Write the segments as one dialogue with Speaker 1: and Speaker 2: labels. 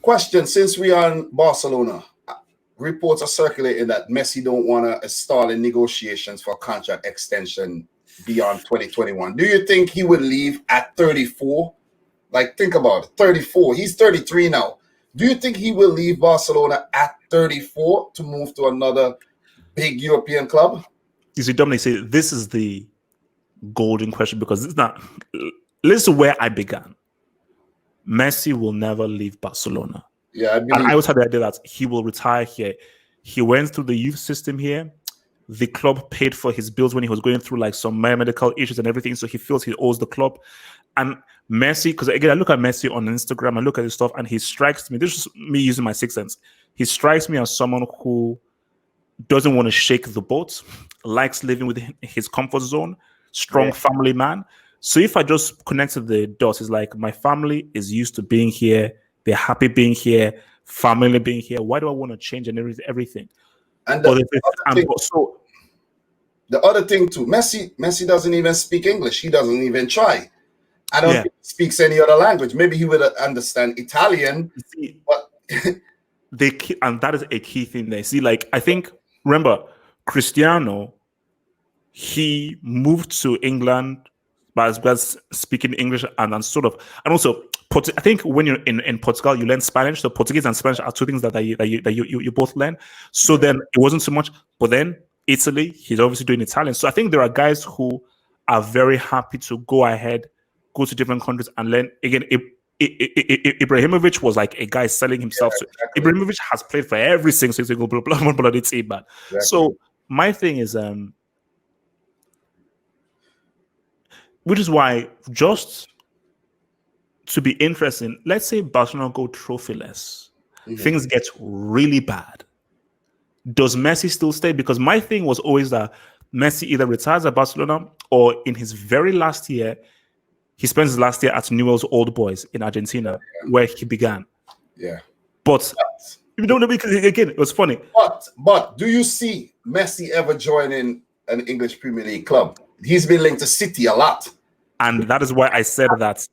Speaker 1: Question: since we are in Barcelona, reports are circulating that Messi don't want to stall in negotiations for contract extension beyond 2021. Do you think he would leave at 34? Like, think about it, 34. He's 33 now. Do you think he will leave Barcelona at 34 to move to another big European club?
Speaker 2: You see, Dominic, say this is the golden question, because it's not. This is where I began. Messi will never leave Barcelona.
Speaker 1: Yeah,
Speaker 2: and I always had the idea that he will retire here. He went through the youth system here. The club paid for his bills when he was going through like some medical issues and everything, so he feels he owes the club. And Messi, because again, I look at Messi on Instagram, I look at his stuff, and he strikes me. This is me using my sixth sense. He strikes me as someone who doesn't want to shake the boat, likes living within his comfort zone, strong family man. So if I just connected the dots, it's like my family is used to being here. They're happy being here, family being here. Why do I want to change and everything?
Speaker 1: And the other thing too, Messi doesn't even speak English. He doesn't even try. I don't think he speaks any other language. Maybe he would understand Italian. But
Speaker 2: and that is a key thing there. See, like, I think, remember, Cristiano, he moved to England by speaking English and also I think when you're in Portugal, you learn Spanish. So Portuguese and Spanish are two things that you both learn. So then it wasn't so much. But then Italy, he's obviously doing Italian. So I think there are guys who are very happy to go ahead, go to different countries and learn. Again, Ibrahimovic was like a guy selling himself. Exactly. Ibrahimovic has played for every single bloody team, man. Exactly. So my thing is, which is why, just to be interesting, let's say Barcelona go trophyless, things get really bad. Does Messi still stay? Because my thing was always that Messi either retires at Barcelona or in his very last year, he spends his last year at Newell's Old Boys in Argentina, where he began.
Speaker 1: Yeah.
Speaker 2: But you don't know, because again, it was funny.
Speaker 1: But do you see Messi ever joining an English Premier League club? He's been linked to City a lot. And
Speaker 2: that is why I said that.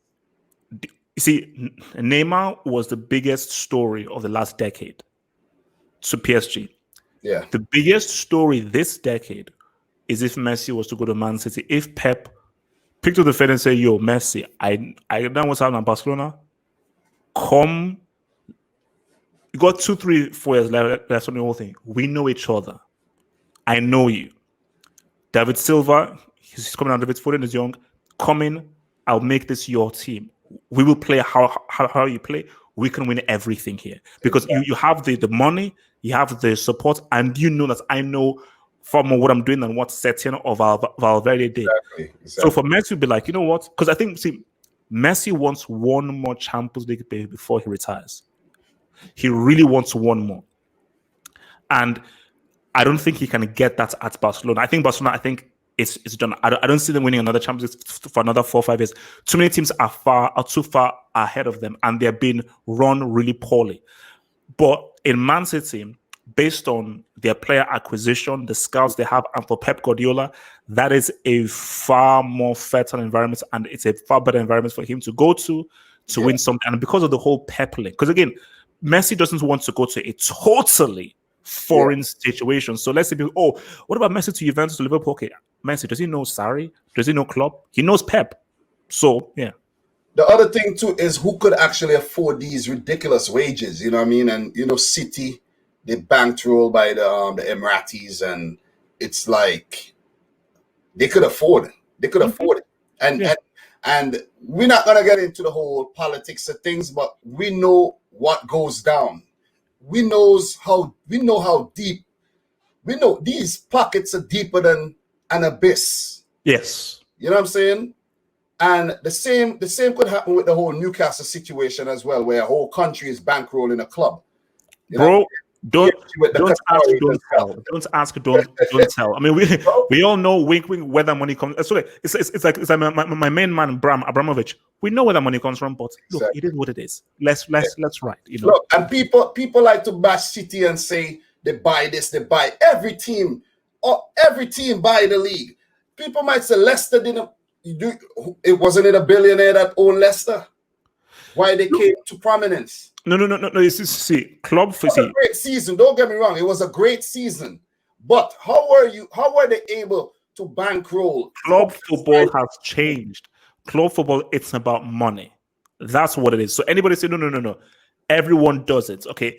Speaker 2: You see, Neymar was the biggest story of the last decade to PSG.
Speaker 1: Yeah.
Speaker 2: The biggest story this decade is if Messi was to go to Man City. If Pep picked up the phone and said, yo, Messi, I know what's happening in Barcelona. Come. You got 2, 3, 4 years left on the whole thing. We know each other. I know you. David Silva, he's coming out. David Foden is young. Come in. I'll make this your team. We will play how you play. We can win everything here. Because you have the money, you have the support, and you know that I know far more what I'm doing than what Setien or Valverde did.
Speaker 1: Exactly.
Speaker 2: So for Messi to be like, you know what? Because I think, Messi wants one more Champions League before he retires. He really wants one more. And I don't think he can get that at Barcelona. I think Barcelona, it's done. I don't see them winning another Champions League for another 4 or 5 years. Too many teams are too far ahead of them, and they're being run really poorly. But in Man City, based on their player acquisition, the scouts they have, and for Pep Guardiola, that is a far more fertile environment, and it's a far better environment for him to go to win something. And because of the whole Pep link, because again, Messi doesn't want to go to a totally foreign situation. So let's say, what about Messi to Juventus, to Liverpool? Okay, Messi, does he know Sarri? Does he know Klopp? He knows Pep. So, yeah.
Speaker 1: The other thing, too, is who could actually afford these ridiculous wages, you know what I mean? And, City, they bankrolled by the Emiratis, and it's like they could afford it. They could afford it. And we're not going to get into the whole politics of things, but we know what goes down. We know how deep. We know these pockets are deeper than an abyss.
Speaker 2: Yes.
Speaker 1: You know what I'm saying? And the same could happen with the whole Newcastle situation as well, where a whole country is bankrolling a club.
Speaker 2: Bro, don't ask, don't tell. I mean, we all know, wink, where that money comes. It's like my main man, Abramovich. We know where the money comes from, but look, it is what it is. Let's write.
Speaker 1: Look, and people like to bash City and say they buy this, they buy every team, or every team buy the league. People might say Leicester didn't do. It wasn't it a billionaire that owned Leicester? why they came to prominence.
Speaker 2: No. See, club for
Speaker 1: It was a great season. Don't get me wrong. It was a great season. But how were they able to bankroll?
Speaker 2: Club football has changed. Club football, it's about money. That's what it is. So anybody say no. Everyone does it. Okay.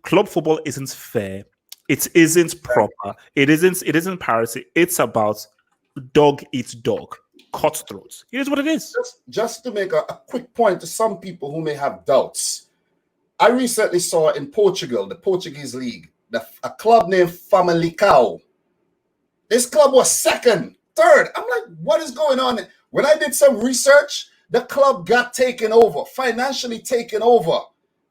Speaker 2: Club football isn't fair. It isn't proper. It isn't piracy. It's about dog eats dog. Cutthroats. It is what it is.
Speaker 1: Just to make a quick point to some people who may have doubts. I recently saw in Portugal, the Portuguese league, a club named Famalicão. This club was second, third. I'm like, what is going on? When I did some research, the club got taken over, financially taken over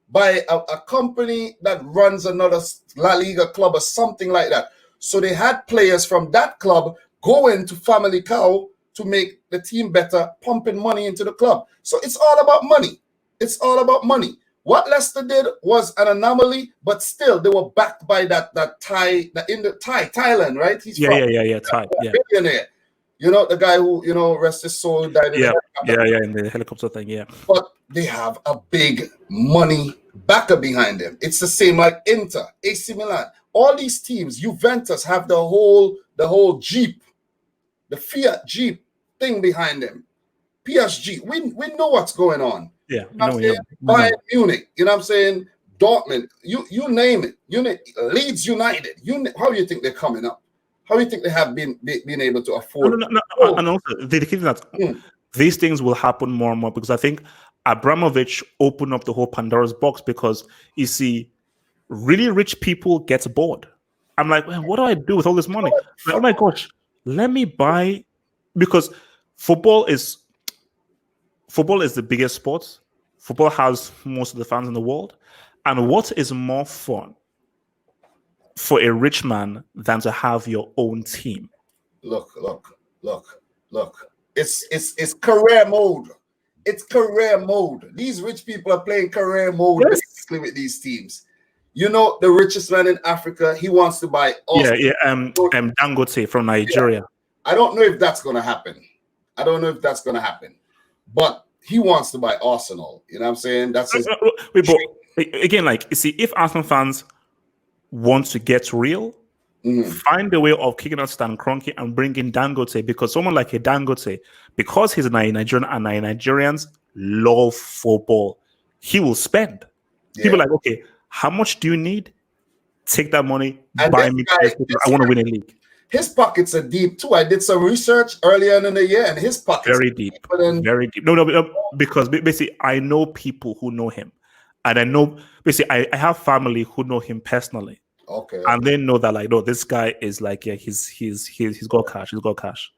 Speaker 1: by a company that runs another La Liga club or something like that. So they had players from that club go into Famalicão to make the team better, pumping money into the club. So it's all about money. It's all about money. What Leicester did was an anomaly, but still they were backed by that Thailand, right?
Speaker 2: He's Thai,
Speaker 1: billionaire. You know, the guy who, rest his soul, died in
Speaker 2: the in the helicopter thing, yeah.
Speaker 1: But they have a big money backer behind them. It's the same like Inter, AC Milan. All these teams, Juventus have the whole Jeep, the Fiat Jeep thing behind them. PSG, we know what's going on.
Speaker 2: Yeah,
Speaker 1: Bayern Munich, you know what I'm saying? Dortmund, you name it. Leeds United. How do you think they're coming up? How do you think they have been able to afford?
Speaker 2: No. And also, the key thing that these things will happen more and more because I think Abramovich opened up the whole Pandora's box because you see, really rich people get bored. I'm like, well, what do I do with all this money? Like, oh my gosh, let me buy because football is the biggest sport. Football has most of the fans in the world. And what is more fun for a rich man than to have your own team?
Speaker 1: Look. It's career mode. It's career mode. These rich people are playing career mode basically with these teams. You know, the richest man in Africa, he wants to buy
Speaker 2: Dangote from Nigeria.
Speaker 1: Yeah. I don't know if that's going to happen. But he wants to buy Arsenal. You know what I'm saying? That's his.
Speaker 2: Again, like, you see, if Arsenal fans want to get real, find a way of kicking out Stan Kroenke and bringing Dangote because someone like a Dangote, because he's a Nigerian and Nigerians love football, he will spend. Yeah. People are like, okay, how much do you need? Take that money, and buy me. I want to win a league.
Speaker 1: His pockets are deep too. I did some research earlier in the year, and his pockets
Speaker 2: very deep. Very deep. No, because basically I know people who know him, and I know basically I have family who know him personally.
Speaker 1: Okay.
Speaker 2: And they know that like, no, this guy is like, yeah, he's got cash. He's got cash.